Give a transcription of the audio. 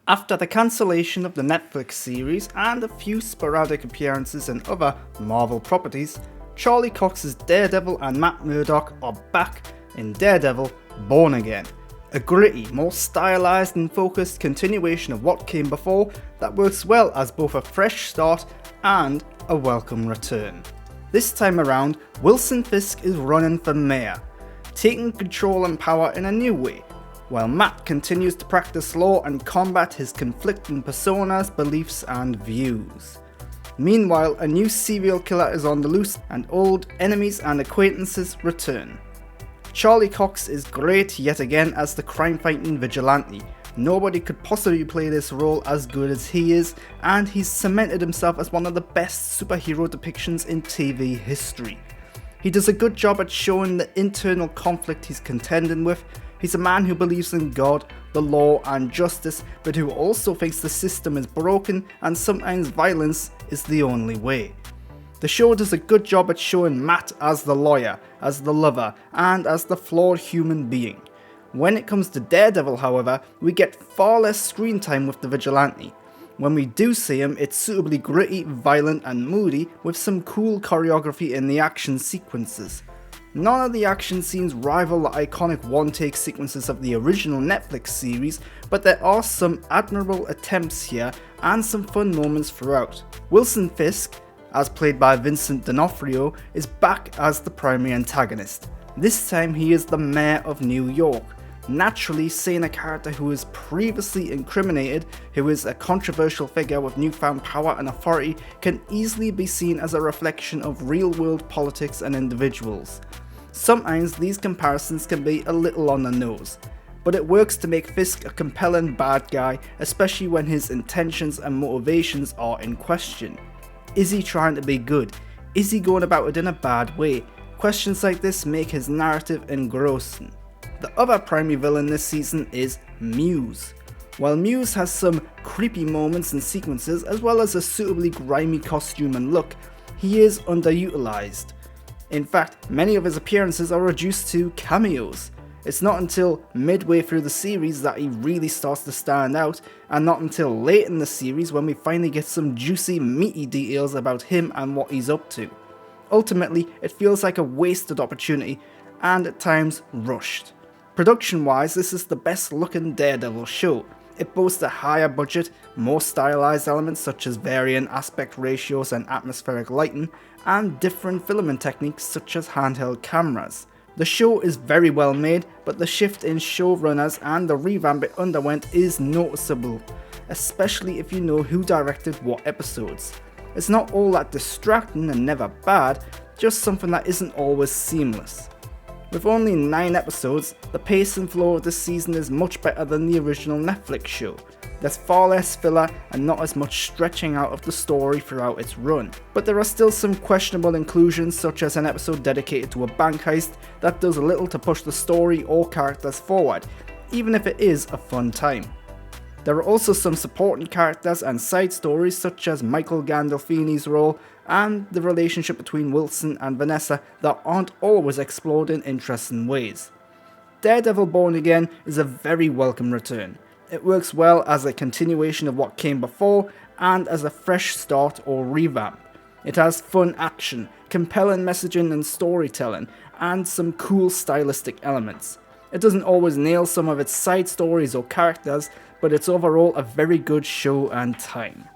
After the cancellation of the Netflix series and a few sporadic appearances in other Marvel properties, Charlie Cox's Daredevil and Matt Murdock are back in Daredevil Born Again, a gritty, more stylized and focused continuation of what came before that works well as both a fresh start and a welcome return. This time around, Wilson Fisk is running for mayor, taking control and power in a new way, while Matt continues to practice law and combat his conflicting personas, beliefs and views. Meanwhile, a new serial killer is on the loose and old enemies and acquaintances return. Charlie Cox is great yet again as the crime-fighting vigilante. Nobody could possibly play this role as good as he is, and he's cemented himself as one of the best superhero depictions in TV history. He does a good job at showing the internal conflict he's contending with. He's a man who believes in God, the law and justice, but who also thinks the system is broken and sometimes violence is the only way. The show does a good job at showing Matt as the lawyer, as the lover, and as the flawed human being. When it comes to Daredevil, however, we get far less screen time with the vigilante. When we do see him, it's suitably gritty, violent and moody, with some cool choreography in the action sequences. None of the action scenes rival the iconic one-take sequences of the original Netflix series, but there are some admirable attempts here and some fun moments throughout. Wilson Fisk, as played by Vincent D'Onofrio, is back as the primary antagonist. This time he is the Mayor of New York. Naturally, seeing a character who is previously incriminated, who is a controversial figure with newfound power and authority, can easily be seen as a reflection of real-world politics and individuals. Sometimes these comparisons can be a little on the nose, but it works to make Fisk a compelling bad guy, especially when his intentions and motivations are in question. Is he trying to be good? Is he going about it in a bad way? Questions like this make his narrative engrossing. The other primary villain this season is Muse. While Muse has some creepy moments and sequences as well as a suitably grimy costume and look, he is underutilized. In fact, many of his appearances are reduced to cameos. It's not until midway through the series that he really starts to stand out, and not until late in the series when we finally get some juicy, meaty details about him and what he's up to. Ultimately, it feels like a wasted opportunity, and at times rushed. Production-wise, this is the best looking Daredevil show. It boasts a higher budget, more stylized elements such as varying aspect ratios and atmospheric lighting, and different filming techniques such as handheld cameras. The show is very well made, but the shift in showrunners and the revamp it underwent is noticeable, especially if you know who directed what episodes. It's not all that distracting and never bad, just something that isn't always seamless. With only 9 episodes, the pace and flow of this season is much better than the original Netflix show. There's far less filler and not as much stretching out of the story throughout its run. But there are still some questionable inclusions, such as an episode dedicated to a bank heist that does little to push the story or characters forward, even if it is a fun time. There are also some supporting characters and side stories such as Michael Gandolfini's role and the relationship between Wilson and Vanessa that aren't always explored in interesting ways. Daredevil Born Again is a very welcome return. It works well as a continuation of what came before and as a fresh start or revamp. It has fun action, compelling messaging and storytelling, and some cool stylistic elements. It doesn't always nail some of its side stories or characters, but it's overall a very good show and time.